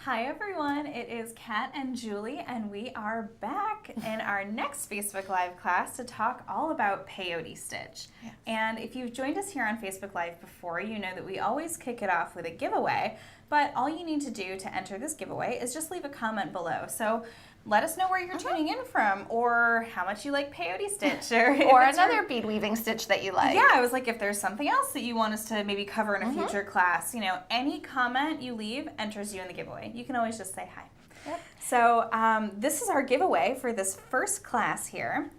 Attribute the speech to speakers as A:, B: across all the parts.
A: Hi everyone, it is Kat and Julie and we are back in our next Facebook Live class to talk all about peyote stitch.
B: Yes.
A: And if you've joined us here on Facebook Live before, you know that we always kick it off with a giveaway, but all you need to do to enter this giveaway is just leave a comment below. So let us know where you're tuning in from, or how much you like peyote stitch,
B: or another bead weaving stitch that you like.
A: Yeah, I was like, if there's something else that you want us to maybe cover in a future class, you know, any comment you leave enters you in the giveaway. You can always just say hi.
B: Yep.
A: So this is our giveaway for this first class here.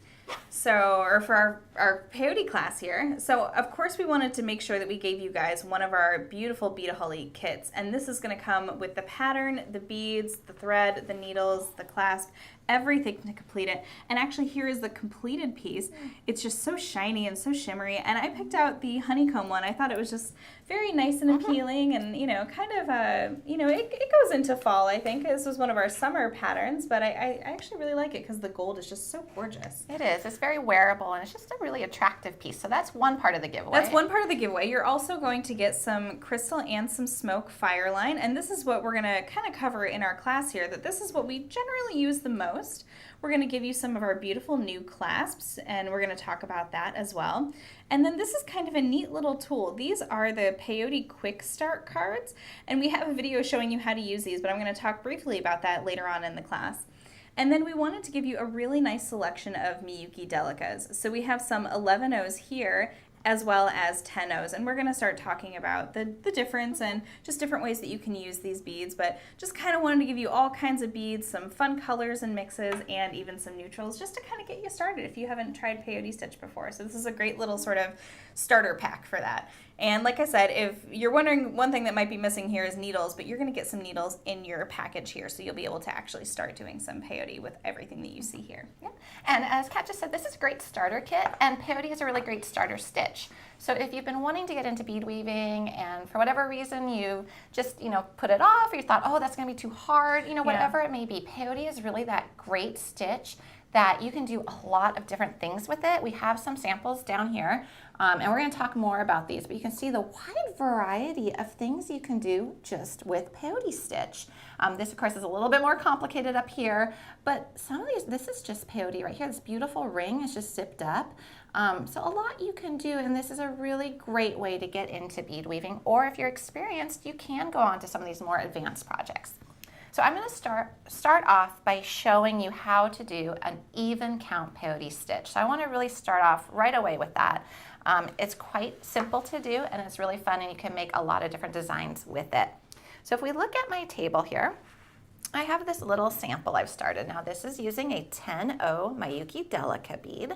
A: So, or for our peyote class here. So, of course, we wanted to make sure that we gave you guys one of our beautiful Beadaholique kits. And this is going to come with the pattern, the beads, the thread, the needles, the clasp, everything to complete it. And actually, here is the completed piece. It's just so shiny and so shimmery. And I picked out the Honeycomb one. I thought it was just very nice and appealing, and you know, kind of you know, it goes into fall. I think this was one of our summer patterns, but I actually really like it because the gold is just so gorgeous.
B: It is. It's very wearable, and it's just a really attractive piece. So that's one part of the giveaway.
A: That's one part of the giveaway. You're also going to get some crystal and some smoke fire line, and this is what we're going to kind of cover in our class here, that this is what we generally use the most. We're going to give you some of our beautiful new clasps, and we're going to talk about that as well. And then this is kind of a neat little tool. These are the Peyote Quick Start cards, and we have a video showing you how to use these, but I'm going to talk briefly about that later on in the class. And then we wanted to give you a really nice selection of Miyuki Delicas. So we have some 11-Os here, as well as 10-Os, and we're going to start talking about the difference and just different ways that you can use these beads, but just kind of wanted to give you all kinds of beads, some fun colors and mixes, and even some neutrals, just to kind of get you started if you haven't tried peyote stitch before. So this is a great little sort of starter pack for that. And like I said, if you're wondering, one thing that might be missing here is needles, but you're going to get some needles in your package here, so you'll be able to actually start doing some peyote with everything that you see here.
B: Yeah. And as Kat just said, this is a great starter kit, and peyote is a really great starter stitch. So if you've been wanting to get into bead weaving, and for whatever reason you just, you know, put it off, or you thought, oh, that's going to be too hard, you know, whatever it may be, peyote is really that great stitch that you can do a lot of different things with it. We have some samples down here, and we're going to talk more about these, but you can see the wide variety of things you can do just with peyote stitch. This, of course, is a little bit more complicated up here, but some of these, this is just peyote right here. This beautiful ring is just zipped up. So a lot you can do, and this is a really great way to get into bead weaving, or if you're experienced, you can go on to some of these more advanced projects. So I'm going to start off by showing you how to do an even count peyote stitch. So I want to really start off right away with that. It's quite simple to do, and it's really fun, and you can make a lot of different designs with it. So if we look at my table here, I have this little sample I've started. Now this is using a 10-O Miyuki Delica bead.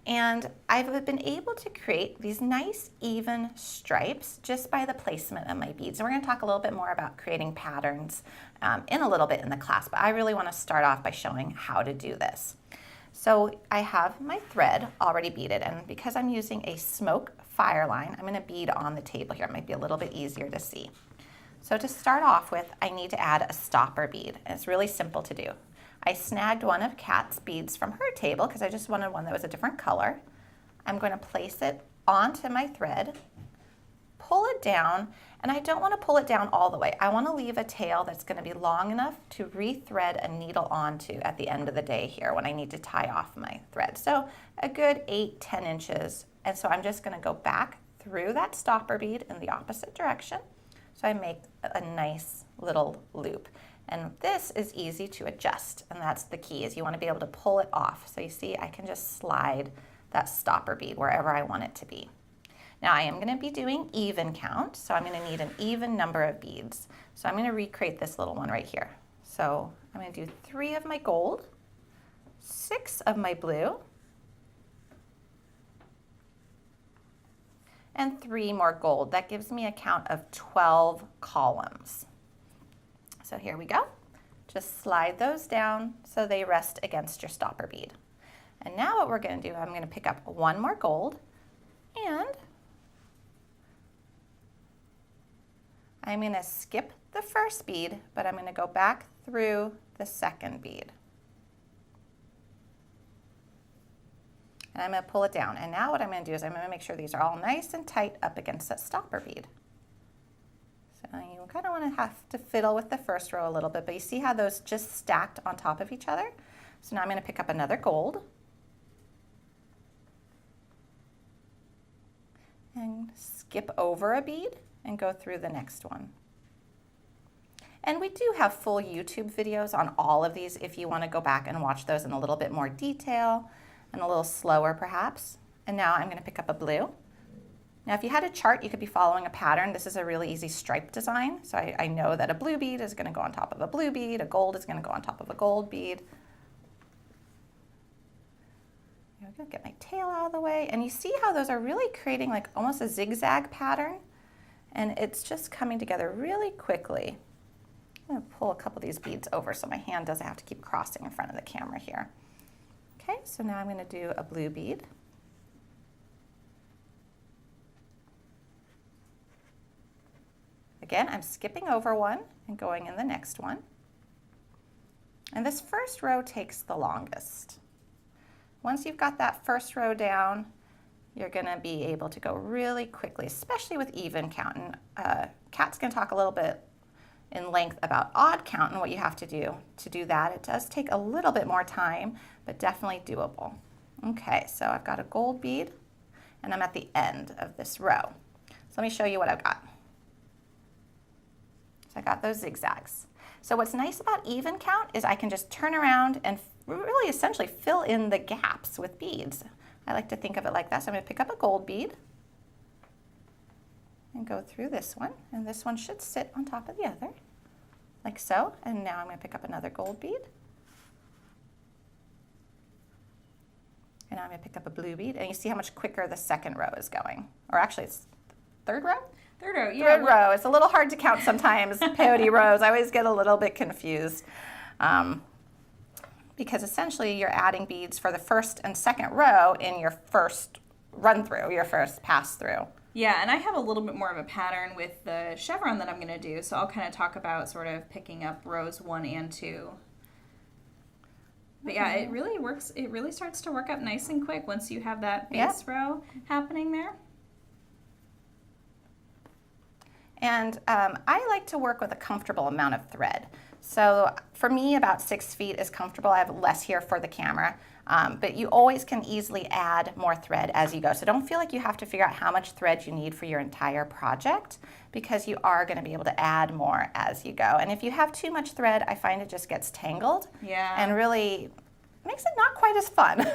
B: And I've been able to create these nice even stripes just by the placement of my beads. And we're going to talk a little bit more about creating patterns in a little bit in the class, but I really want to start off by showing how to do this. So I have my thread already beaded, and because I'm using a smoke fire line, I'm going to bead on the table here. It might be a little bit easier to see. So to start off with, I need to add a stopper bead, and it's really simple to do. I snagged one of Kat's beads from her table because I just wanted one that was a different color. I'm going to place it onto my thread, pull it down, and I don't want to pull it down all the way. I want to leave a tail that's going to be long enough to rethread a needle onto at the end of the day here when I need to tie off my thread. So a good 8-10 inches. And so I'm just going to go back through that stopper bead in the opposite direction. So I make a nice little loop. And this is easy to adjust, and that's the key, is you want to be able to pull it off. So you see, I can just slide that stopper bead wherever I want it to be. Now I am going to be doing even count, so I'm going to need an even number of beads. So I'm going to recreate this little one right here. So I'm going to do 3 of my gold, 6 of my blue, and 3 more gold. That gives me a count of 12 columns. So here we go. Just slide those down so they rest against your stopper bead. And now what we're going to do, I'm going to pick up 1 more gold, and I'm going to skip the first bead, but I'm going to go back through the second bead. And I'm going to pull it down. And now what I'm going to do is I'm going to make sure these are all nice and tight up against that stopper bead. So you kind of want to have to fiddle with the first row a little bit, but you see how those just stacked on top of each other? So now I'm going to pick up another gold and skip over a bead and go through the next one. And we do have full YouTube videos on all of these if you want to go back and watch those in a little bit more detail and a little slower perhaps. And now I'm going to pick up a blue. Now if you had a chart, you could be following a pattern. This is a really easy stripe design. So I know that a blue bead is going to go on top of a blue bead, a gold is going to go on top of a gold bead. There we go, get my tail out of the way. And you see how those are really creating like almost a zigzag pattern? And it's just coming together really quickly. I'm going to pull a couple of these beads over so my hand doesn't have to keep crossing in front of the camera here. Okay, so now I'm going to do a blue bead. Again, I'm skipping over one and going in the next one. And this first row takes the longest. Once you've got that first row down, you're going to be able to go really quickly, especially with even count. And Kat's going to talk a little bit in length about odd count and what you have to do that. It does take a little bit more time, but definitely doable. Okay, so I've got a gold bead and I'm at the end of this row. So let me show you what I've got. So I got those zigzags. So what's nice about even count is I can just turn around and really essentially fill in the gaps with beads. I like to think of it like that. So I'm going to pick up a gold bead and go through this one. And this one should sit on top of the other, like so. And now I'm going to pick up another gold bead. And now I'm going to pick up a blue bead. And you see how much quicker the second row is going. Or actually, it's third row?
A: Third row, yeah.
B: Third row. It's a little hard to count sometimes. Peyote rows. I always get a little bit confused. Because essentially you're adding beads for the first and second row in your first run through, your first pass through.
A: Yeah, and I have a little bit more of a pattern with the chevron that I'm going to do, so I'll kind of talk about sort of picking up rows 1 and 2. But yeah, it really works. It really starts to work up nice and quick once you have that base row happening there.
B: And I like to work with a comfortable amount of thread. So for me, about 6 feet is comfortable. I have less here for the camera, but you always can easily add more thread as you go. So don't feel like you have to figure out how much thread you need for your entire project, because you are going to be able to add more as you go. And if you have too much thread, I find it just gets tangled and really makes it not quite as fun,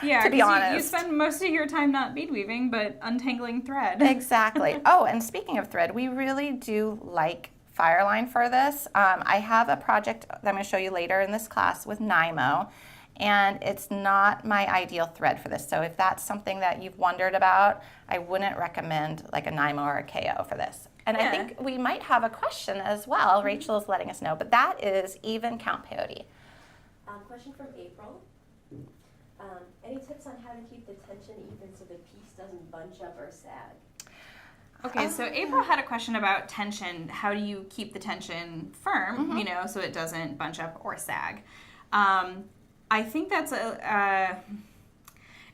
A: yeah,
B: to be honest.
A: You spend most of your time not bead weaving, but untangling thread.
B: Exactly. Oh, and speaking of thread, we really do like Fireline for this. I have a project that I'm going to show you later in this class with Nymo, and it's not my ideal thread for this. So if that's something that you've wondered about, I wouldn't recommend like a Nymo or a KO for this. And I think we might have a question as well. Rachel is letting us know, but that is even count peyote.
C: Question from April. Any tips on how to keep the tension even so the piece doesn't bunch up or sag?
A: Okay, so April had a question about tension. How do you keep the tension firm, you know, so it doesn't bunch up or sag? I think that's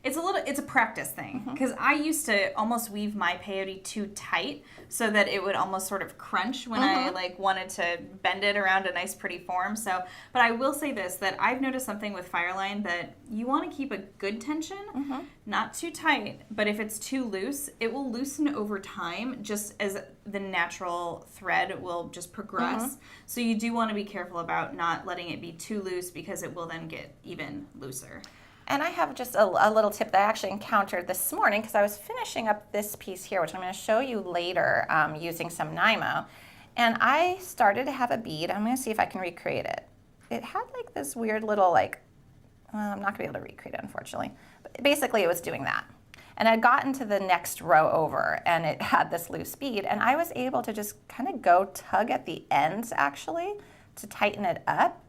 A: it's a practice thing, because I used to almost weave my peyote too tight so that it would almost sort of crunch when I like wanted to bend it around a nice pretty form. So, but I will say this, that I've noticed something with Fireline, that you want to keep a good tension, not too tight, but if it's too loose, it will loosen over time just as the natural thread will just progress. So you do want to be careful about not letting it be too loose, because it will then get even looser.
B: And I have just a little tip that I actually encountered this morning, because I was finishing up this piece here, which I'm going to show you later using some Nymo. And I started to have a bead. I'm going to see if I can recreate it. It had like this weird little I'm not going to be able to recreate it, unfortunately. But basically, it was doing that. And I'd gotten to the next row over, and it had this loose bead. And I was able to just kind of go tug at the ends, actually, to tighten it up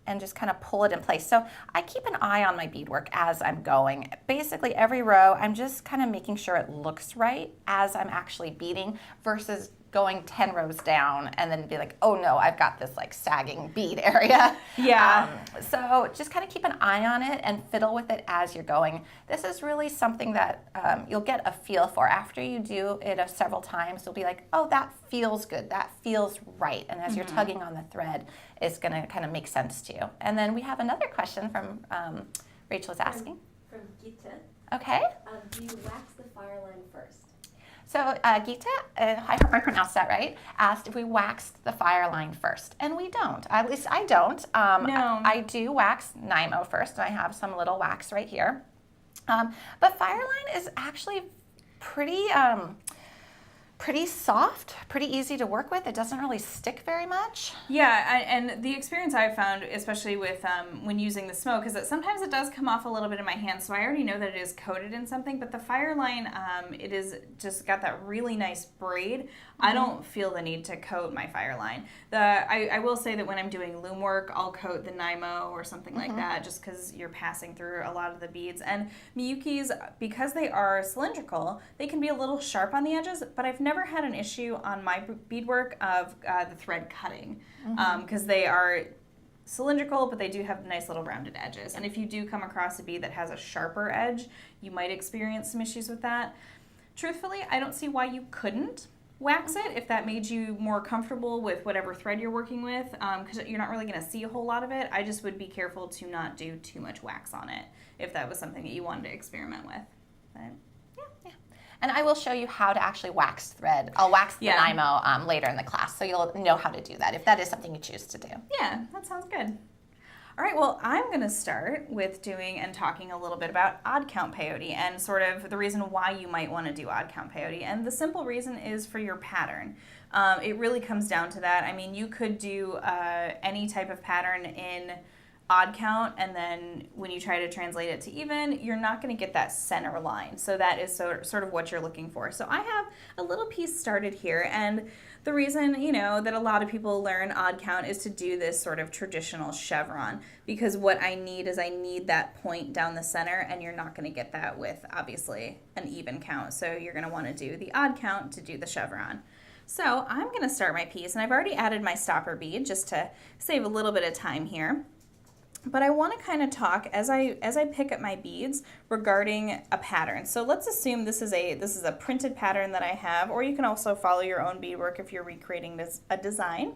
B: and just kind of pull it in place. So I keep an eye on my beadwork as I'm going. Basically every row, I'm just kind of making sure it looks right as I'm actually beading, versus going 10 rows down and then be like, oh no, I've got this like sagging bead area.
A: Yeah.
B: So just kind of keep an eye on it and fiddle with it as you're going. This is really something that you'll get a feel for. After you do it several times, you'll be like, oh, that feels good. That feels right. And as you're tugging on the thread, it's going to kind of make sense to you. And then we have another question from Rachel is asking.
C: From Gita.
B: Okay.
C: Do you wax the fire line first?
B: So Gita, I hope I pronounced that right, asked if we waxed the fire line first. And we don't. At least I don't.
A: No.
B: I do wax Nymo first, and I have some little wax right here. But fire line is actually pretty soft, pretty easy to work with. It doesn't really stick very much.
A: Yeah, and the experience I've found, especially with when using the smoke, is that sometimes it does come off a little bit in my hand, so I already know that it is coated in something, but the fire line, it is just got that really nice braid. I don't feel the need to coat my fire line. I will say that when I'm doing loom work, I'll coat the Nymo or something like that, just because you're passing through a lot of the beads. And Miyukis, because they are cylindrical, they can be a little sharp on the edges, but I've never had an issue on my beadwork of the thread cutting, because they are cylindrical, but they do have nice little rounded edges. And if you do come across a bead that has a sharper edge, you might experience some issues with that. Truthfully, I don't see why you couldn't wax it if that made you more comfortable with whatever thread you're working with, because you're not really going to see a whole lot of it. I just would be careful to not do too much wax on it if that was something that you wanted to experiment with. But,
B: Yeah. And I will show you how to actually wax thread. I'll wax the Nymo later in the class, so you'll know how to do that if that is something you choose to do.
A: yeah, that sounds good. All right, well, I'm going to start with doing and talking a little bit about odd count peyote and sort of the reason why you might want to do odd count peyote. And the simple reason is for your pattern. It really comes down to that. I mean, you could do any type of pattern in odd count, and then when you try to translate it to even, you're not going to get that center line. So that is sort of what you're looking for. So I have a little piece started here, and the reason, that a lot of people learn odd count is to do this sort of traditional chevron, because what I need is I need that point down the center, and you're not going to get that with, obviously, an even count. So you're going to want to do the odd count to do the chevron. So I'm going to start my piece, and I've already added my stopper bead just to save a little bit of time here. But I want to kind of talk as I pick up my beads regarding a pattern. So let's assume this is a printed pattern that I have, or you can also follow your own beadwork if you're recreating a design.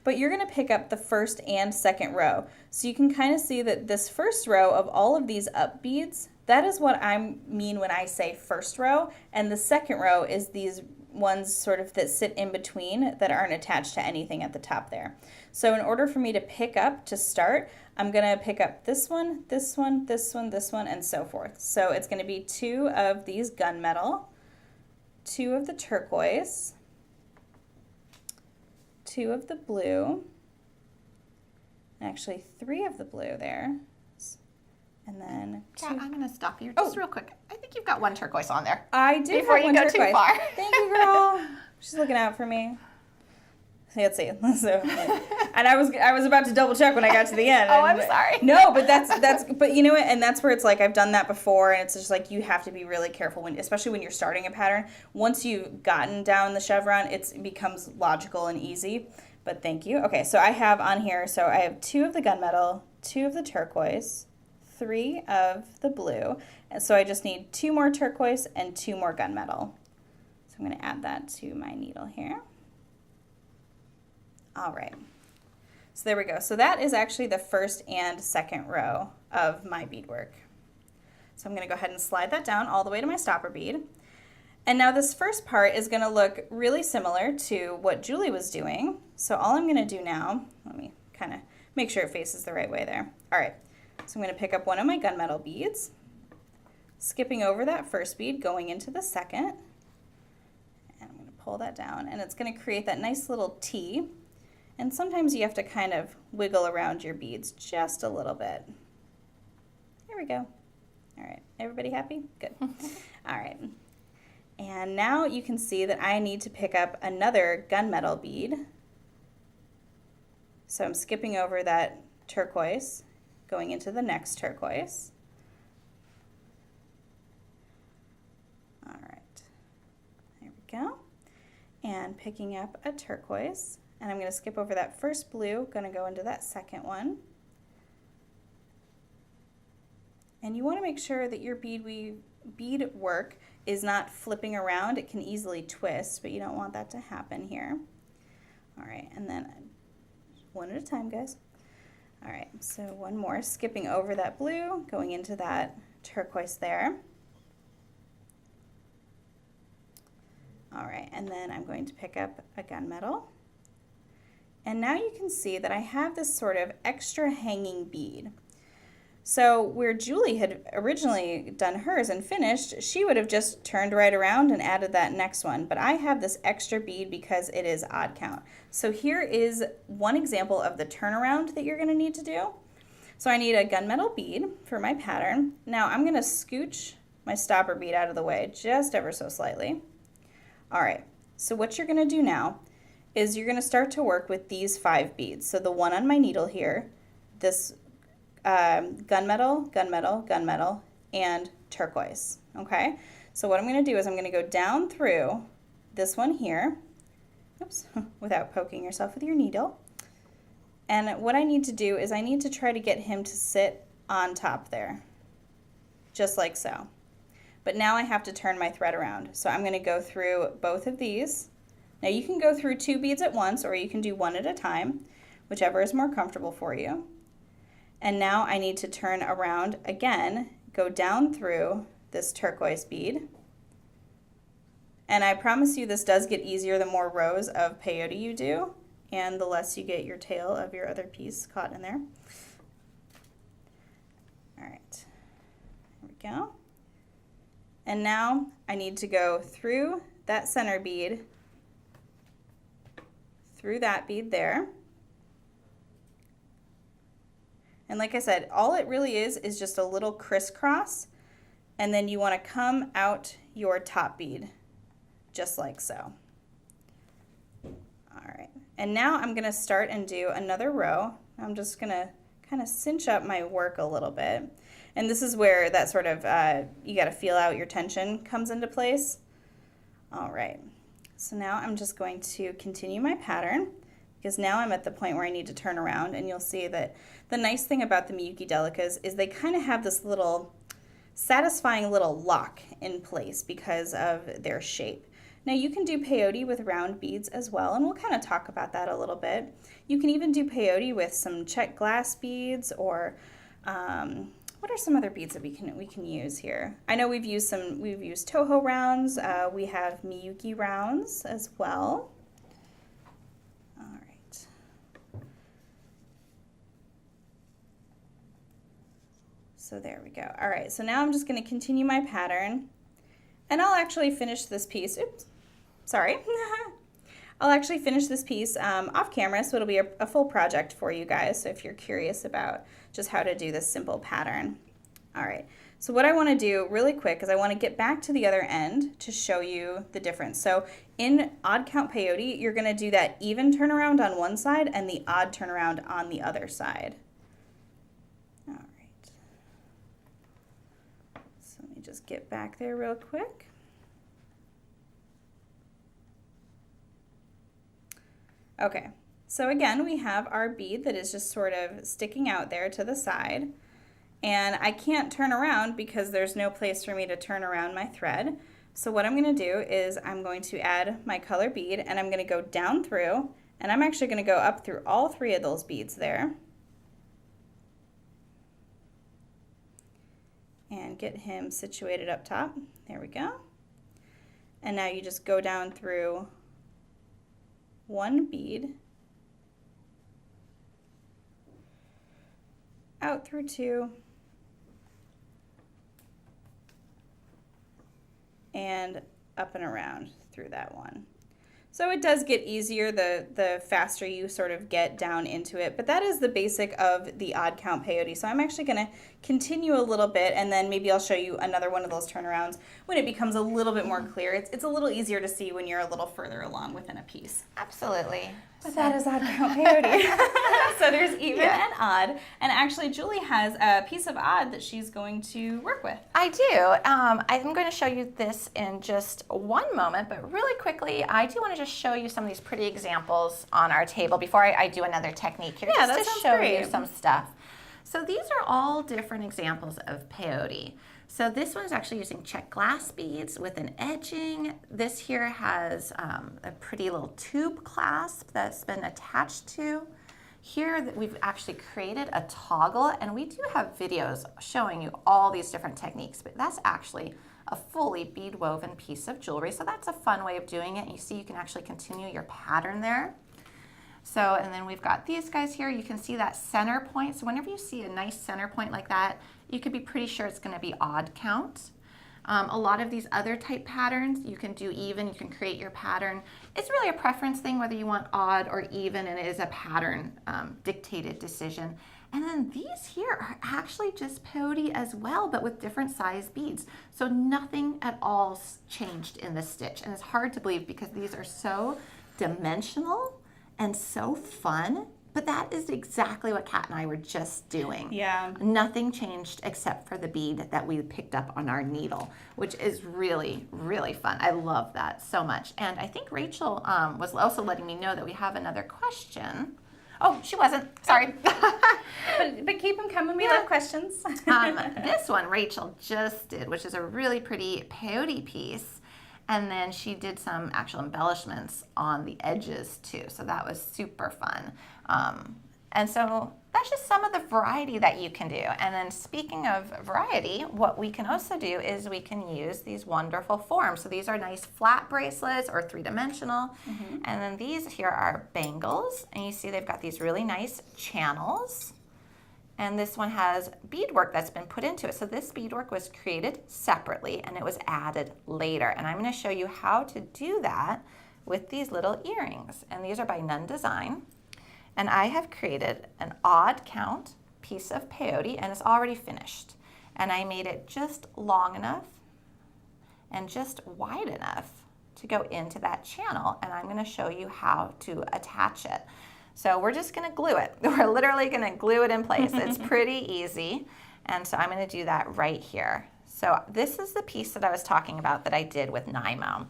A: But you're going to pick up the first and second row. So you can kind of see that this first row of all of these up beads, that is what I mean when I say first row, and the second row is these ones sort of that sit in between that aren't attached to anything at the top there. So in order for me to pick up to start, I'm going to pick up this one, this one, this one, this one, and so forth. So it's going to be 2 of these gunmetal, 2 of the turquoise, 2 of the blue, actually 3 of the blue there, and then 2.
B: Yeah, I'm going to stop you just real quick. I think you've got 1 turquoise on there.
A: I do
B: Before
A: have
B: you
A: one
B: go
A: turquoise.
B: too far.
A: Thank you, girl. She's looking out for me. Let's see. So, and I was about to double check when I got to the end.
B: Oh, I'm sorry.
A: No, but but you know what? And that's where it's like I've done that before, and it's just like you have to be really careful especially when you're starting a pattern. Once you've gotten down the chevron, it becomes logical and easy. But thank you. Okay, so I have on here. So I have 2 of the gunmetal, 2 of the turquoise, 3 of the blue, and so I just need 2 more turquoise and 2 more gunmetal. So I'm going to add that to my needle here. All right, so there we go. So that is actually the first and second row of my beadwork. So I'm going to go ahead and slide that down all the way to my stopper bead. And now this first part is going to look really similar to what Julie was doing. So all I'm going to do now, let me kind of make sure it faces the right way there. All right, so I'm going to pick up one of my gunmetal beads, skipping over that first bead, going into the second, and I'm going to pull that down, and it's going to create that nice little T. And sometimes you have to kind of wiggle around your beads just a little bit. There we go. All right, everybody happy? Good. All right. And now you can see that I need to pick up another gunmetal bead. So I'm skipping over that turquoise, going into the next turquoise. All right, there we go. and picking up a turquoise. And I'm going to skip over that first blue, going to go into that second one. And you want to make sure that your bead work is not flipping around. It can easily twist, but you don't want that to happen here. All right, and then one at a time, guys. All right, so one more, skipping over that blue, going into that turquoise there. All right, and then I'm going to pick up a gunmetal. And now you can see that I have this sort of extra hanging bead. So where Julie had originally done hers and finished, she would have just turned right around and added that next one. But I have this extra bead because it is odd count. So here is one example of the turnaround that you're going to need to do. So I need a gunmetal bead for my pattern. Now I'm going to scooch my stopper bead out of the way just ever so slightly. All right, so what you're going to do now is you're going to start to work with these 5 beads. So the one on my needle here, this gunmetal, gunmetal, gunmetal, and turquoise, okay? So what I'm going to do is I'm going to go down through this one here, oops, without poking yourself with your needle. And what I need to do is I need to try to get him to sit on top there, just like so. But now I have to turn my thread around. So I'm going to go through both of these. Now you can go through 2 beads at once, or you can do one at a time, whichever is more comfortable for you. And now I need to turn around again, go down through this turquoise bead. And I promise you this does get easier the more rows of peyote you do, and the less you get your tail of your other piece caught in there. All right, there we go. And now I need to go through that center bead, through that bead there. And like I said, all it really is just a little crisscross, and then you want to come out your top bead, just like so. All right, and now I'm going to start and do another row. I'm just going to kind of cinch up my work a little bit. And this is where that sort of, you got to feel out your tension comes into place. All right, so now I'm just going to continue my pattern, because now I'm at the point where I need to turn around, and you'll see that the nice thing about the Miyuki Delicas is they kind of have this little satisfying little lock in place because of their shape. Now you can do peyote with round beads as well, and we'll kind of talk about that a little bit. You can even do peyote with some check glass beads, or what are some other beads that we can use here? I know we've used Toho rounds. We have Miyuki rounds as well. All right. So there we go. All right, so now I'm just going to continue my pattern, and I'll actually finish this piece. Oops, sorry. I'll actually finish this piece off camera, so it'll be a full project for you guys, so if you're curious about just how to do this simple pattern. All right, so what I want to do really quick is I want to get back to the other end to show you the difference. So in odd count peyote, you're going to do that even turnaround on one side and the odd turnaround on the other side. All right. So let me just get back there real quick. Okay, so again, we have our bead that is just sort of sticking out there to the side. And I can't turn around because there's no place for me to turn around my thread. So what I'm going to do is I'm going to add my color bead, and I'm going to go down through, and I'm actually going to go up through all 3 of those beads there. And get him situated up top. There we go. And now you just go down through 1 bead, out through 2, and up and around through that one. So it does get easier the faster you sort of get down into it, but that is the basic of the odd count peyote. So I'm actually going to continue a little bit, and then maybe I'll show you another one of those turnarounds when it becomes a little bit more clear. It's a little easier to see when you're a little further along within a piece.
B: Absolutely.
A: But that is odd count peyote. So there's even and odd, and actually Julie has a piece of odd that she's going to work with.
B: I do. I'm going to show you this in just one moment, but really quickly, I do want to just just show you some of these pretty examples on our table before I do another technique here,
A: Yeah,
B: just
A: that
B: to
A: sounds
B: show
A: great.
B: you some stuff. So these are all different examples of peyote. So this one is actually using check glass beads with an edging. This here has a pretty little tube clasp that's been attached to. Here we've actually created a toggle, and we do have videos showing you all these different techniques, but that's actually a fully bead woven piece of jewelry. So that's a fun way of doing it. You see you can actually continue your pattern there. So, and then we've got these guys here. You can see that center point. So whenever you see a nice center point like that, you could be pretty sure it's going to be odd count. A lot of these other type patterns, you can do even, you can create your pattern. It's really a preference thing whether you want odd or even, and it is a pattern dictated decision. And then these here are actually just peyote as well, but with different size beads. So nothing at all changed in the stitch. And it's hard to believe because these are so dimensional and so fun, but that is exactly what Kat and I were just doing.
A: Yeah.
B: Nothing changed except for the bead that we picked up on our needle, which is really, really fun. I love that so much. And I think Rachel was also letting me know that we have another question. Oh, she wasn't, sorry.
A: But keep them coming, we love questions.
B: This one Rachel just did, which is a really pretty peyote piece. And then she did some actual embellishments on the edges too. So that was super fun. And so that's just some of the variety that you can do. And then speaking of variety, what we can also do is we can use these wonderful forms. So these are nice flat bracelets or three-dimensional. Mm-hmm. And then these here are bangles. And you see they've got these really nice channels. And this one has beadwork that's been put into it. So this beadwork was created separately and it was added later. And I'm going to show you how to do that with these little earrings. And these are by Nunn Design. And I have created an odd count piece of peyote and it's already finished. And I made it just long enough and just wide enough to go into that channel. And I'm going to show you how to attach it. So we're just going to glue it. We're literally going to glue it in place. It's pretty easy. And so I'm going to do that right here. So this is the piece that I was talking about that I did with Nymo.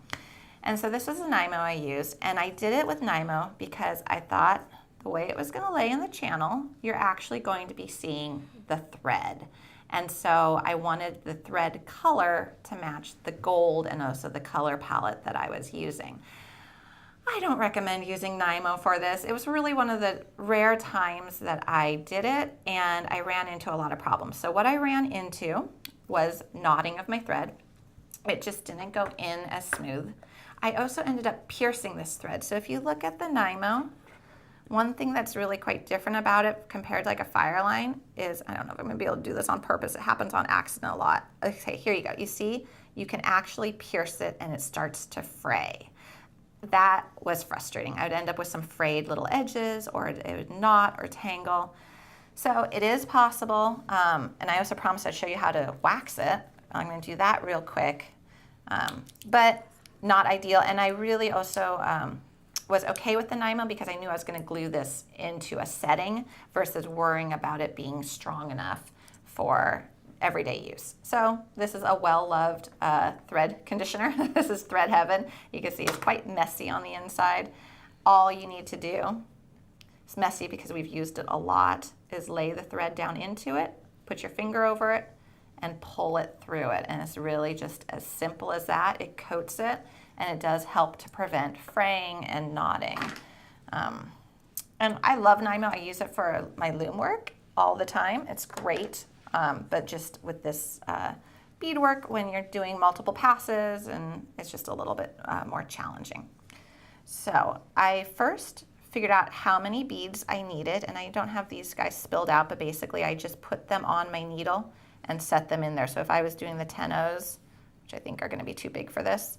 B: And so this is a Nymo I used. And I did it with Nymo because I thought the way it was going to lay in the channel, you're actually going to be seeing the thread. And so I wanted the thread color to match the gold and also the color palette that I was using. I don't recommend using Nymo for this. It was really one of the rare times that I did it and I ran into a lot of problems. So what I ran into was knotting of my thread. It just didn't go in as smooth. I also ended up piercing this thread. So if you look at the Nymo, one thing that's really quite different about it compared to like a Fireline is, I don't know if I'm gonna be able to do this on purpose. It happens on accident a lot. Okay, here you go. You see, you can actually pierce it and it starts to fray. That was frustrating. I would end up with some frayed little edges or it would knot or tangle. So it is possible. And I also promised I'd show you how to wax it. I'm going to do that real quick, but not ideal. And I really also was okay with the Nymo because I knew I was going to glue this into a setting versus worrying about it being strong enough for everyday use. So this is a well-loved thread conditioner. This is Thread Heaven. You can see it's quite messy on the inside. All you need to do, it's messy because we've used it a lot, is lay the thread down into it, put your finger over it, and pull it through it. And it's really just as simple as that. It coats it, and it does help to prevent fraying and knotting. And I love Nymo. I use it for my loom work all the time. It's great. But just with this beadwork, when you're doing multiple passes, and it's just a little bit more challenging. So I first figured out how many beads I needed, and I don't have these guys spilled out, but basically I just put them on my needle and set them in there. So if I was doing the 10-O's, which I think are going to be too big for this,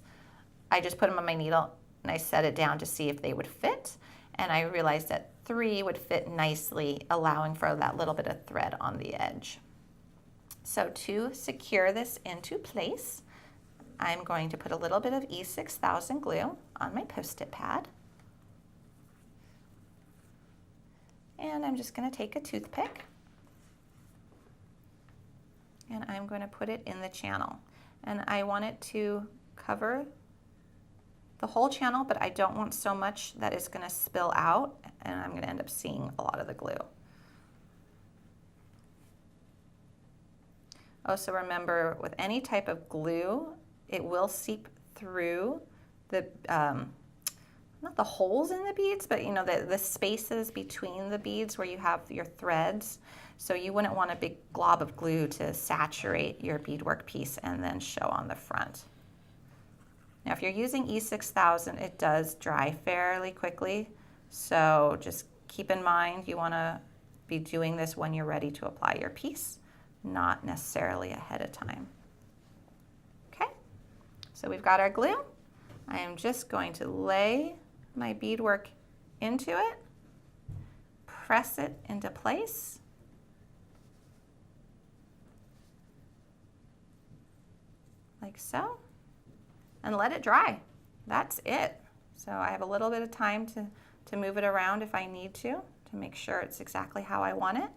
B: I just put them on my needle and I set it down to see if they would fit. And I realized that 3 would fit nicely, allowing for that little bit of thread on the edge. So to secure this into place, I'm going to put a little bit of E6000 glue on my Post-it pad. And I'm just going to take a toothpick and I'm going to put it in the channel. And I want it to cover the whole channel, but I don't want so much that it's going to spill out and I'm going to end up seeing a lot of the glue. Oh, so remember, with any type of glue, it will seep through the, not the holes in the beads, but you know, the spaces between the beads where you have your threads. So you wouldn't want a big glob of glue to saturate your beadwork piece and then show on the front. Now, if you're using E6000, it does dry fairly quickly. So just keep in mind, you want to be doing this when you're ready to apply your piece, not necessarily ahead of time. Okay, so we've got our glue. I am just going to lay my beadwork into it, press it into place. Like so. And let it dry. That's it. So I have a little bit of time to move it around if I need to make sure it's exactly how I want it.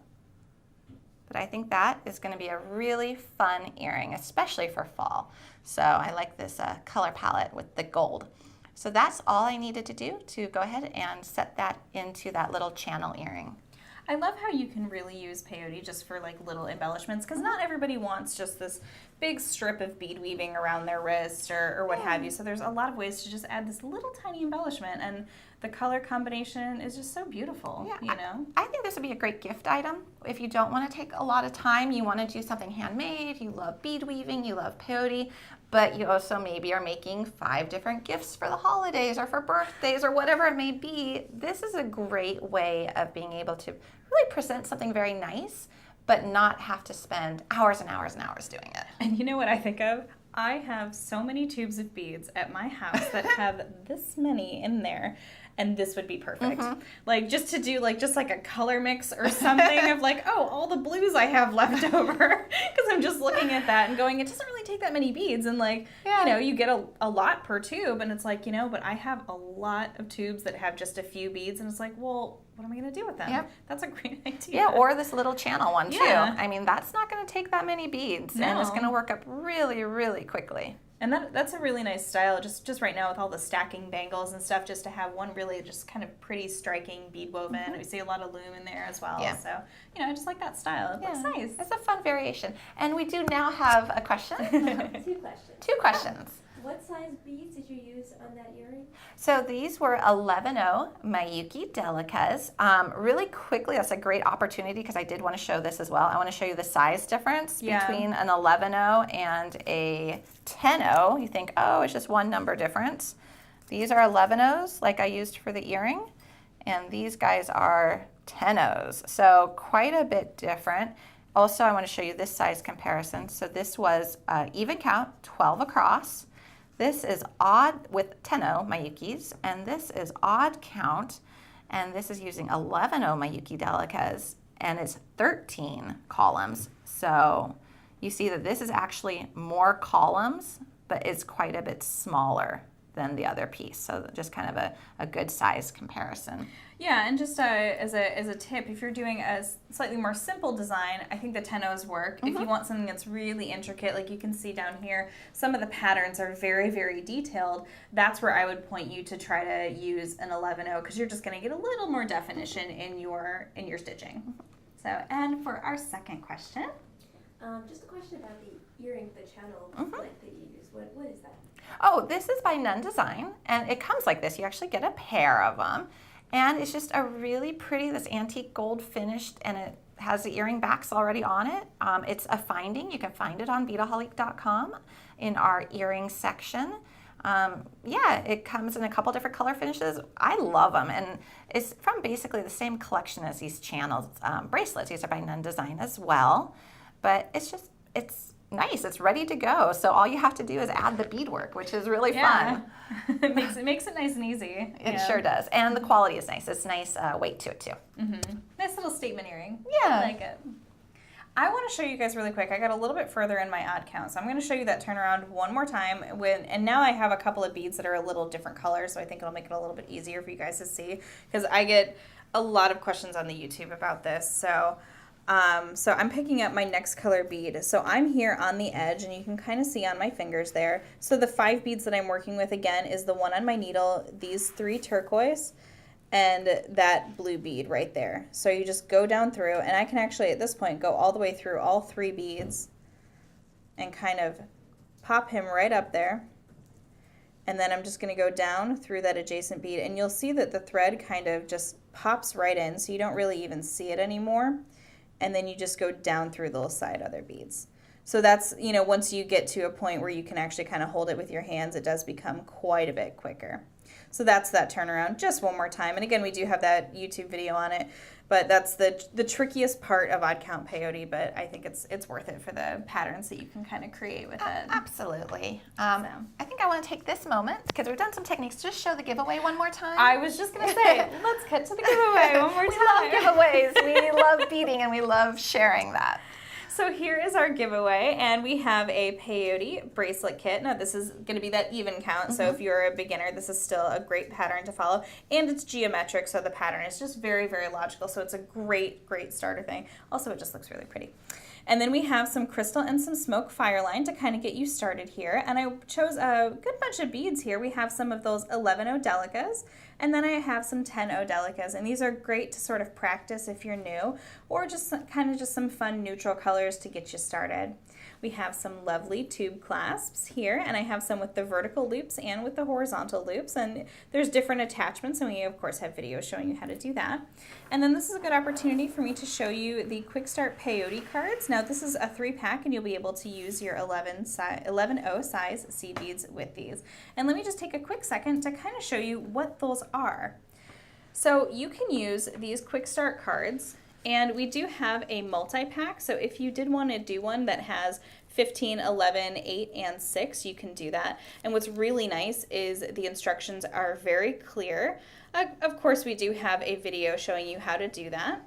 B: But I think that is going to be a really fun earring, especially for fall. So I like this color palette with the gold. So that's all I needed to do to go ahead and set that into that little channel earring.
A: I love how you can really use peyote just for like little embellishments, because not everybody wants just this big strip of bead weaving around their wrist or what have you. So there's a lot of ways to just add this little tiny embellishment, and the color combination is just so beautiful,
B: yeah,
A: you know?
B: I think this would be a great gift item. If you don't want to take a lot of time, you want to do something handmade, you love bead weaving, you love peyote, but you also maybe are making 5 different gifts for the holidays or for birthdays or whatever it may be. This is a great way of being able to really present something very nice, but not have to spend hours and hours and hours doing it.
A: And you know what I think of? I have so many tubes of beads at my house that have this many in there, and this would be perfect. Like just to do just like a color mix or something of like, oh, all the blues I have left over, because I'm just looking at that and going, it doesn't really take that many beads, and you know, you get a lot per tube, and it's like, you know, but I have a lot of tubes that have just a few beads, and it's like, well, what am I going to do with them? Yep. That's a great idea.
B: Yeah, or this little channel one too.
A: Yeah.
B: I mean, that's not going to take that many beads, and it's going to work up really, really quickly.
A: And that's a really nice style, just right now with all the stacking bangles and stuff, just to have one really just kind of pretty striking bead woven. We see a lot of loom in there as well. Yeah. So, you know, I just like that style. It looks nice.
B: It's a fun variation. And we do now have a question.
C: 2 questions.
B: 2 questions.
C: What size beads did you use on that earring?
B: So these were 11.0 Miyuki Delicas. Really quickly, that's a great opportunity because I did want to show this as well. I want to show you the size difference between an 11.0 and a 10.0. You think, oh, it's just one number difference. These are 11.0s like I used for the earring, and these guys are 10.0s. So quite a bit different. Also, I want to show you this size comparison. So this was even count, 12 across. This is odd with 10.0 Miyukis, and this is odd count, and this is using 11.0 Miyuki Delicas, and it's 13 columns. So you see that this is actually more columns, but it's quite a bit smaller than the other piece. So just kind of a good size comparison.
A: Yeah, and just as a tip, if you're doing a slightly more simple design, I think the 10.0s work. If you want something that's really intricate, like you can see down here, some of the patterns are very, very detailed. That's where I would point you to try to use an 11.0, because you're just going to get a little more definition in your stitching. So, and for our second question.
C: Just a question about the earring, the channel length that you use. What is that?
B: Oh, this is by Nunn Design, and it comes like this. You actually get a pair of them, and it's just a really pretty, this antique gold finished, and it has the earring backs already on it. It's a finding. You can find it on Beadaholique.com in our earring section. Yeah, it comes in a couple different color finishes. I love them, and it's from basically the same collection as these channels bracelets. These are by Nunn Design as well, but it's nice. It's ready to go. So all you have to do is add the beadwork, which is really fun.
A: It makes it nice and easy.
B: It sure does. And the quality is nice. It's nice weight to it too.
A: Nice little statement earring.
B: Yeah.
A: I like it. I want to show you guys really quick. I got a little bit further in my odd count, so I'm going to show you that turnaround one more time. And now I have a couple of beads that are a little different colors, so I think it'll make it a little bit easier for you guys to see, because I get a lot of questions on the YouTube about this. So So I'm picking up my next color bead. So I'm here on the edge, and you can kind of see on my fingers there. So the 5 beads that I'm working with again is the one on my needle, these 3 turquoise, and that blue bead right there. So you just go down through, and I can actually at this point go all the way through all 3 beads and kind of pop him right up there. And then I'm just going to go down through that adjacent bead, and you'll see that the thread kind of just pops right in, so you don't really even see it anymore. And then you just go down through those side other beads. So that's, you know, once you get to a point where you can actually kind of hold it with your hands, it does become quite a bit quicker. So that's that turnaround. Just one more time. And again, we do have that YouTube video on it, but that's the trickiest part of odd count peyote, but I think it's worth it for the patterns that you can kind of create with it.
B: Absolutely. I think I want to take this moment, because we've done some techniques, just show the giveaway one more time.
A: I was just going to say, let's cut to the giveaway one more time.
B: We love giveaways. We love beading, and we love sharing that.
A: So here is our giveaway, and we have a peyote bracelet kit. Now this is going to be that even count, so if you're a beginner, this is still a great pattern to follow, and it's geometric, so the pattern is just very, very logical, so it's a great, great starter thing. Also, it just looks really pretty. And then we have some crystal and some smoke fireline to kind of get you started here. And I chose a good bunch of beads here. We have some of those 11-0 Delicas, and then I have some 10-0 Delicas. And these are great to sort of practice if you're new, or just kind of just some fun neutral colors to get you started. We have some lovely tube clasps here, and I have some with the vertical loops and with the horizontal loops, and there's different attachments, and we of course have videos showing you how to do that. And then this is a good opportunity for me to show you the Quick Start Peyote cards. Now this is a 3-pack, and you'll be able to use your 11-0 size seed beads with these. And let me just take a quick second to kind of show you what those are. So you can use these Quick Start cards, and we do have a multi-pack, so if you did want to do one that has 15, 11, 8, and 6, you can do that. And what's really nice is the instructions are very clear. Of course, we do have a video showing you how to do that.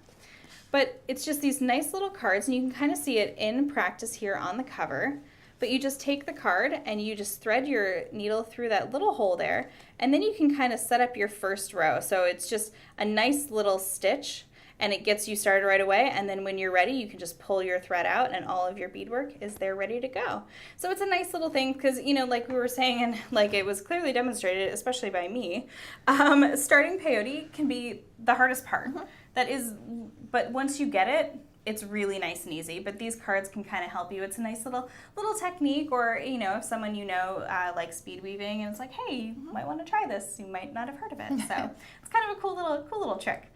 A: But it's just these nice little cards, and you can kind of see it in practice here on the cover. But you just take the card and you just thread your needle through that little hole there, and then you can kind of set up your first row. So it's just a nice little stitch, and it gets you started right away, and then when you're ready, you can just pull your thread out, and all of your beadwork is there ready to go. So it's a nice little thing, because, you know, like we were saying, and like it was clearly demonstrated, especially by me, starting peyote can be the hardest part. That is, but once you get it, it's really nice and easy. But these cards can kind of help you. It's a nice little technique, or, you know, if someone you know likes bead weaving, and it's like, hey, you might want to try this. You might not have heard of it. So it's kind of a cool little trick.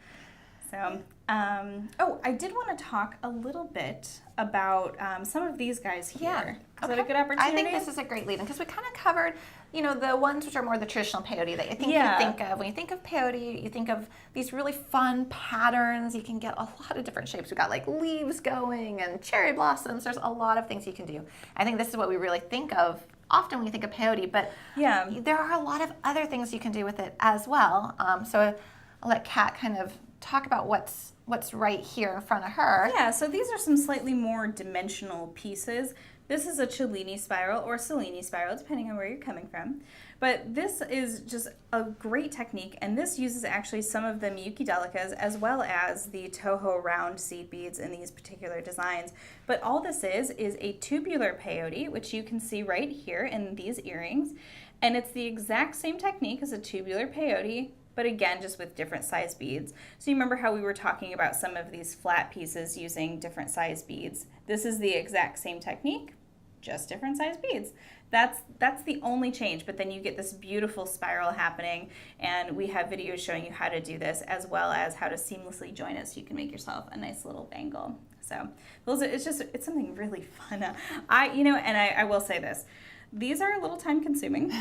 A: So, oh, I did want to talk a little bit about some of these guys here.
B: Yeah.
A: Is that a good opportunity?
B: I think this is a great lead-in, because we kind of covered, you know, the ones which are more the traditional peyote that I think you think of. When you think of peyote, you think of these really fun patterns. You can get a lot of different shapes. We've got like leaves going and cherry blossoms. There's a lot of things you can do. I think this is what we really think of often when you think of peyote, but there are a lot of other things you can do with it as well. So I'll let Kat kind of talk about what's right here in front of her.
A: Yeah, so these are some slightly more dimensional pieces. This is a Cellini spiral or Cellini spiral, depending on where you're coming from. But this is just a great technique, and this uses actually some of the Miyuki Delicas as well as the Toho round seed beads in these particular designs. But all this is a tubular peyote, which you can see right here in these earrings. And it's the exact same technique as a tubular peyote, but again, just with different size beads. So you remember how we were talking about some of these flat pieces using different size beads. This is the exact same technique, just different size beads. That's the only change, but then you get this beautiful spiral happening, and we have videos showing you how to do this as well as how to seamlessly join it so you can make yourself a nice little bangle. So it's something really fun. I will say this. These are a little time consuming,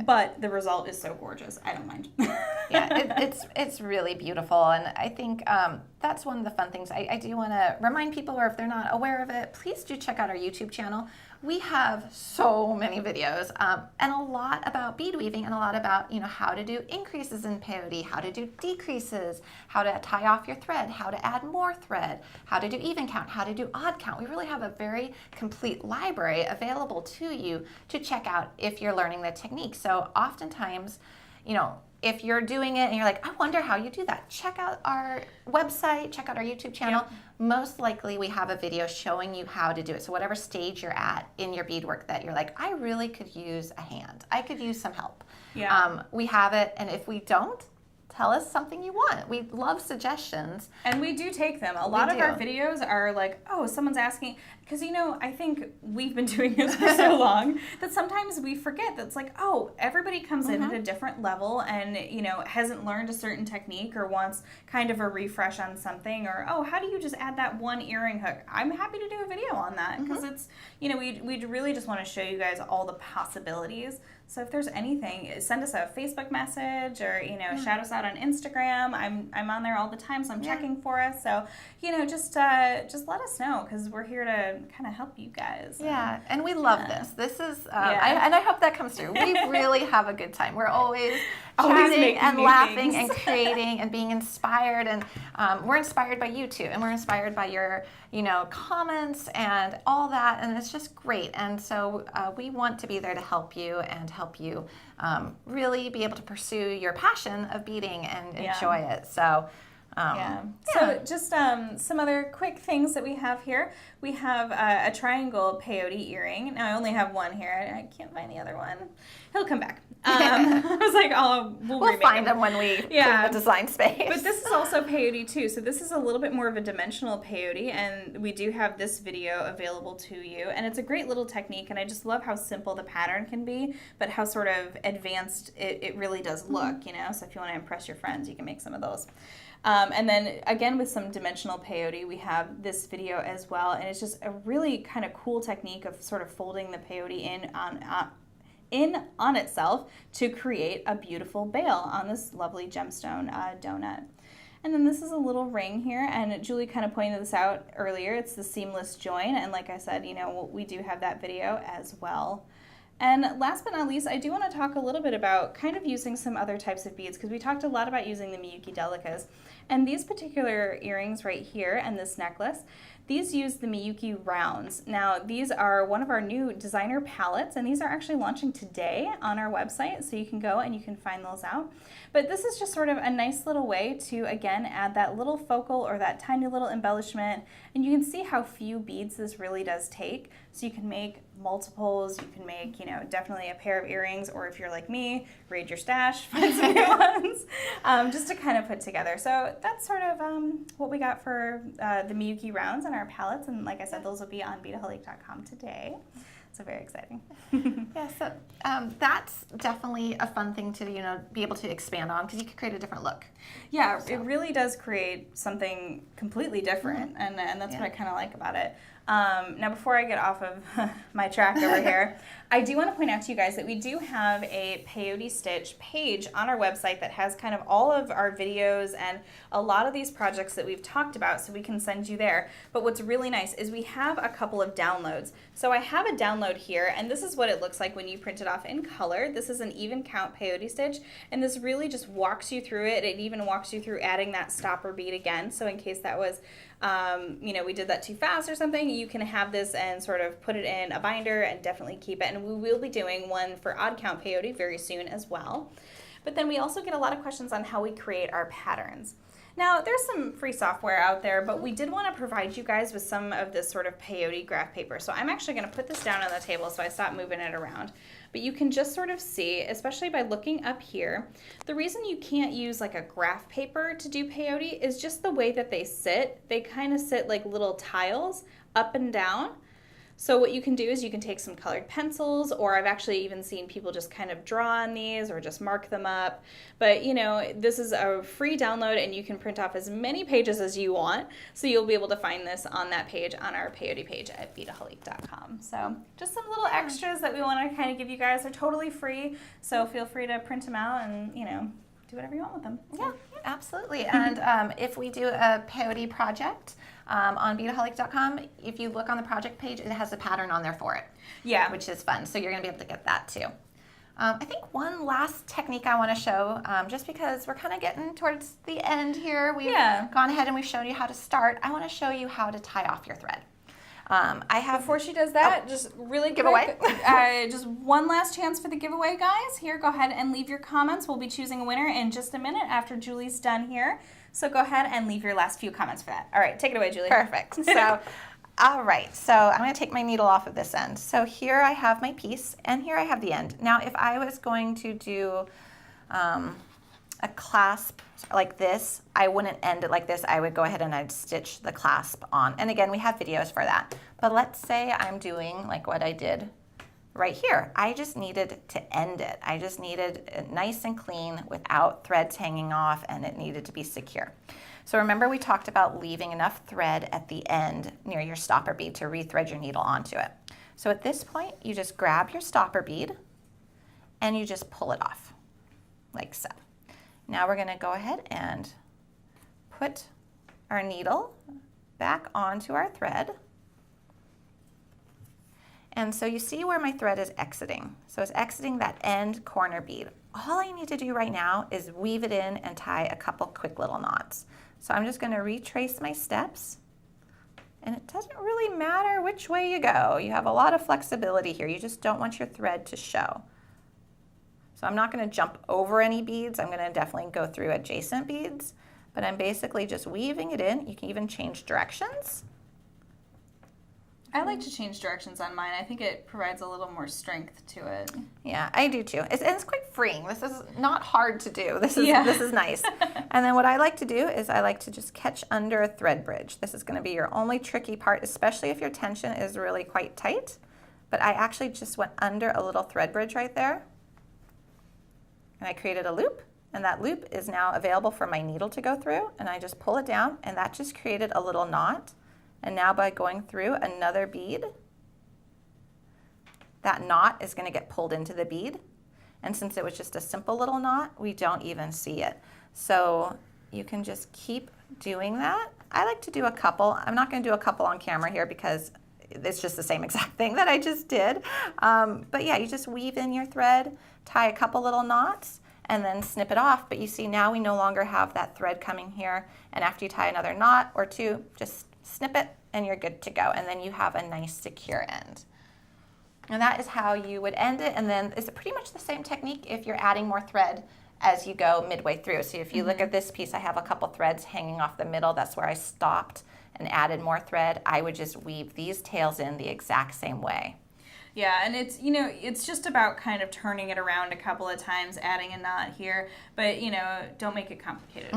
A: but the result is so gorgeous. I don't mind.
B: It's really beautiful, and I think that's one of the fun things. I do want to remind people, or if they're not aware of it, please do check out our YouTube channel. We have so many videos, and a lot about bead weaving, and a lot about, you know, how to do increases in peyote, how to do decreases, how to tie off your thread, how to add more thread, how to do even count, how to do odd count. We really have a very complete library available to you to check out if you're learning the technique. So oftentimes, you know, if you're doing it and you're like, I wonder how you do that, check out our website, check out our YouTube channel.
A: Yep.
B: Most likely we have a video showing you how to do it. So whatever stage you're at in your beadwork that you're like, I really could use a hand. I could use some help.
A: Yeah.
B: We have it, and if we don't, tell us something you want. We love suggestions.
A: And we do take them. A lot of
B: do.
A: our videos are like, oh, someone's asking, because I think we've been doing this for so long that sometimes we forget that it's like, oh, everybody comes in at a different level and, hasn't learned a certain technique or wants kind of a refresh on something, or, oh, how do you just add that one earring hook? I'm happy to do a video on that because it's, we really just want to show you guys all the possibilities. So if there's anything, send us a Facebook message or, shout us out on Instagram. I'm on there all the time, so I'm checking for us. So, just let us know because we're here to kind of help you guys.
B: Yeah, and we love this. This is, and I hope that comes through. We really have a good time. We're always chatting and laughing and creating and being inspired. And we're inspired by you too. And we're inspired by your, comments and all that. And it's just great. And so we want to be there to help you and help you really be able to pursue your passion of beading and enjoy it. So.
A: So just some other quick things that we have here. We have a triangle peyote earring. Now I only have one here. I can't find the other one. He'll come back. I was like, oh, we'll
B: find them when we put in the design space.
A: But this is also peyote too. So this is a little bit more of a dimensional peyote, and we do have this video available to you. And it's a great little technique, and I just love how simple the pattern can be, but how sort of advanced it really does look, So if you want to impress your friends, you can make some of those. And then again with some dimensional peyote, we have this video as well, and it's just a really kind of cool technique of sort of folding the peyote in on itself to create a beautiful bail on this lovely gemstone donut. And then this is a little ring here, and Julie kind of pointed this out earlier. It's the seamless join, and like I said, we do have that video as well. And last but not least, I do want to talk a little bit about kind of using some other types of beads, because we talked a lot about using the Miyuki Delicas. And these particular earrings right here and this necklace, these use the Miyuki rounds. Now, these are one of our new designer palettes, and these are actually launching today on our website, so you can go and you can find those out. But this is just sort of a nice little way to, again, add that little focal or that tiny little embellishment, and you can see how few beads this really does take. So you can make multiples, you can make, definitely a pair of earrings, or if you're like me, raid your stash, find some new ones, just to kind of put together. So that's sort of what we got for the Miyuki rounds and our palettes, and like I said, those will be on Beadaholique.com today. So very exciting.
B: So that's definitely a fun thing to be able to expand on, because you could create a different look.
A: Yeah, so. It really does create something completely different, and that's what I kind of like about it. Now, before I get off of my track over here, I do want to point out to you guys that we do have a Peyote Stitch page on our website that has kind of all of our videos and a lot of these projects that we've talked about, so we can send you there. But what's really nice is we have a couple of downloads. So I have a download here, and this is what it looks like when you print it off in color. This is an even count Peyote Stitch, and this really just walks you through it. It even walks you through adding that stopper bead again, so in case that was we did that too fast or something, you can have this and sort of put it in a binder and definitely keep it. And we will be doing one for odd count peyote very soon as well. But then we also get a lot of questions on how we create our patterns. Now, there's some free software out there, but we did want to provide you guys with some of this sort of peyote graph paper. So I'm actually going to put this down on the table so I stop moving it around. But you can just sort of see, especially by looking up here, the reason you can't use like a graph paper to do peyote is just the way that they sit. They kind of sit like little tiles up and down. So what you can do is you can take some colored pencils, or I've actually even seen people just kind of draw on these or just mark them up. But this is a free download, and you can print off as many pages as you want. So you'll be able to find this on that page on our peyote page at Beadaholique.com. So just some little extras that we want to kind of give you guys. They're totally free, so feel free to print them out and do whatever you want with them.
B: Yeah, absolutely. And if we do a peyote project, on Beadaholique.com, if you look on the project page, it has a pattern on there for it. Yeah. Which is fun. So you're going to be able to get that too. I think one last technique I want to show, just because we're kind of getting towards the end here. We've gone ahead and we've shown you how to start. I want to show you how to tie off your thread. I have
A: Before she does that, just really
B: Giveaway?
A: quick, just one last chance for the giveaway, guys. Here, go ahead and leave your comments. We'll be choosing a winner in just a minute after Julie's done here. So go ahead and leave your last few comments for that. All right, take it away, Julie.
B: Perfect. So, all right, so I'm going to take my needle off of this end. So here I have my piece, and here I have the end. Now, if I was going to do a clasp like this, I wouldn't end it like this. I would go ahead and I'd stitch the clasp on. And again, we have videos for that. But let's say I'm doing like what I did right here. I just needed to end it. I just needed it nice and clean without threads hanging off, and it needed to be secure. So remember, we talked about leaving enough thread at the end near your stopper bead to rethread your needle onto it. So at this point, you just grab your stopper bead and you just pull it off like so. Now we're going to go ahead and put our needle back onto our thread. And so you see where my thread is exiting. So it's exiting that end corner bead. All I need to do right now is weave it in and tie a couple quick little knots. So I'm just going to retrace my steps. And it doesn't really matter which way you go. You have a lot of flexibility here. You just don't want your thread to show. So I'm not going to jump over any beads. I'm going to definitely go through adjacent beads, but I'm basically just weaving it in. You can even change directions.
A: I like to change directions on mine. I think it provides a little more strength to it.
B: Yeah, I do too. It's quite freeing. This is not hard to do. This is nice. And then what I like to do is I like to just catch under a thread bridge. This is going to be your only tricky part, especially if your tension is really quite tight. But I actually just went under a little thread bridge right there. And I created a loop, and that loop is now available for my needle to go through, and I just pull it down, and that just created a little knot. And now by going through another bead, that knot is going to get pulled into the bead. And since it was just a simple little knot, we don't even see it. So you can just keep doing that. I like to do a couple. I'm not going to do a couple on camera here because it's just the same exact thing that I just did. But yeah, you just weave in your thread, tie a couple little knots, and then snip it off. But you see now we no longer have that thread coming here. And after you tie another knot or two, just snip it and you're good to go. And then you have a nice secure end. And that is how you would end it. And then it's pretty much the same technique if you're adding more thread as you go midway through. So if you look at this piece, I have a couple threads hanging off the middle. That's where I stopped and added more thread. I would just weave these tails in the exact same way.
A: Yeah, and it's, you know, it's just about kind of turning it around a couple of times, adding a knot here, but, you know, don't make it complicated.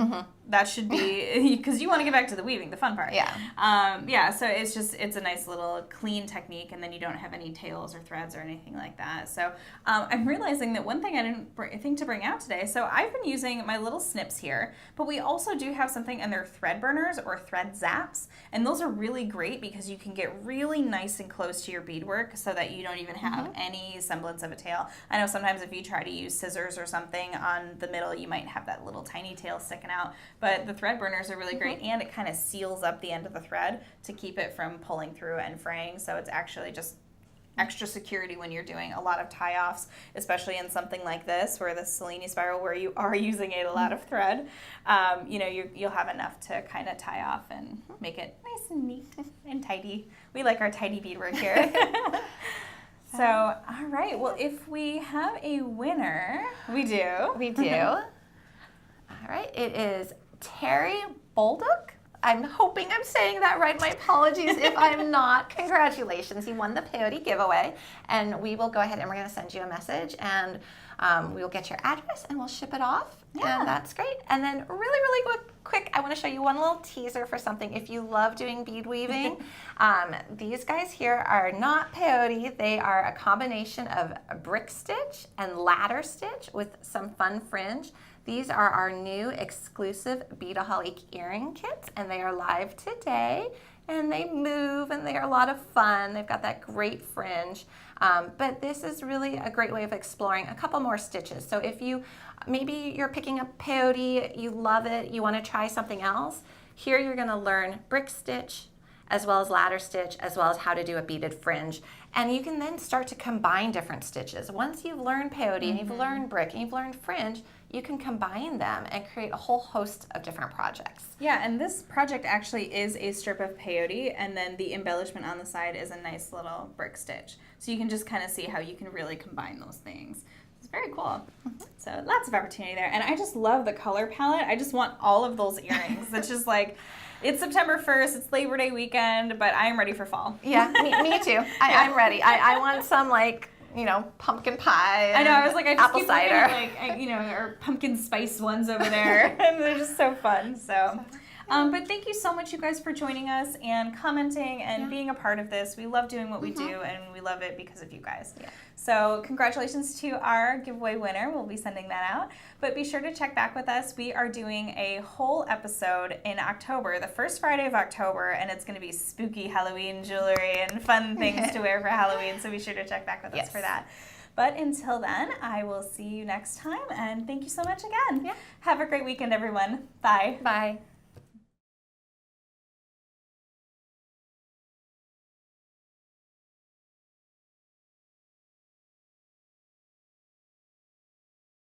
A: That should be, because you want to get back to the weaving, the fun part.
B: Yeah.
A: So it's a nice little clean technique, and then you don't have any tails or threads or anything like that. So I'm realizing that one thing I didn't think to bring out today, so I've been using my little snips here, but we also do have something, and they're thread burners or thread zaps, and those are really great because you can get really nice and close to your beadwork so that you don't even have any semblance of a tail. I know sometimes if you try to use scissors or something on the middle, you might have that little tiny tail sticking out, but the thread burners are really great, and it kind of seals up the end of the thread to keep it from pulling through and fraying, so it's actually just extra security when you're doing a lot of tie-offs, especially in something like this where the Cellini spiral where you are using a lot of thread. You know, you'll have enough to kind of tie off and make it nice and neat and tidy. We like our tidy beadwork here. So, all right, well, if we have a winner, we do.
B: We do. All right, it is Terry Bolduc. I'm hoping I'm saying that right. My apologies if I'm not. Congratulations, you won the Peyote giveaway. And we will go ahead and we're going to send you a message, and we will get your address and we'll ship it off.
A: Yeah.
B: And that's great. And then really quick, I want to show you one little teaser for something. If you love doing bead weaving, these guys here are not peyote. They are a combination of a brick stitch and ladder stitch with some fun fringe. These are our new exclusive Beadaholique earring kits, and they are live today. And they move, and they are a lot of fun. They've got that great fringe. But this is really a great way of exploring a couple more stitches. So if maybe you're picking up peyote, you love it, you want to try something else, here you're going to learn brick stitch, as well as ladder stitch, as well as how to do a beaded fringe. And you can then start to combine different stitches. Once you've learned peyote and you've learned brick and you've learned fringe, you can combine them and create a whole host of different projects.
A: Yeah, and this project actually is a strip of peyote, and then the embellishment on the side is a nice little brick stitch. So you can just kind of see how you can really combine those things. It's very cool. So lots of opportunity there. And I just love the color palette. I just want all of those earrings. It's just like, it's September 1st, it's Labor Day weekend, but I am ready for fall.
B: Yeah, me too. I'm ready. I want some like, you know, pumpkin pie.
A: I know, I was like, I just
B: apple
A: keep
B: cider.
A: looking at, like, you know, or pumpkin spice ones over there. And they're just so fun. So, but thank you so much, you guys, for joining us and commenting and being a part of this. We love doing what we do, and we love it because of you guys. Yeah. So congratulations to our giveaway winner. We'll be sending that out. But be sure to check back with us. We are doing a whole episode in October, the first Friday of October, and it's going to be spooky Halloween jewelry and fun things to wear for Halloween. So be sure to check back with us for that. But until then, I will see you next time, and thank you so much again. Yeah. Have a great weekend, everyone. Bye.
B: Bye.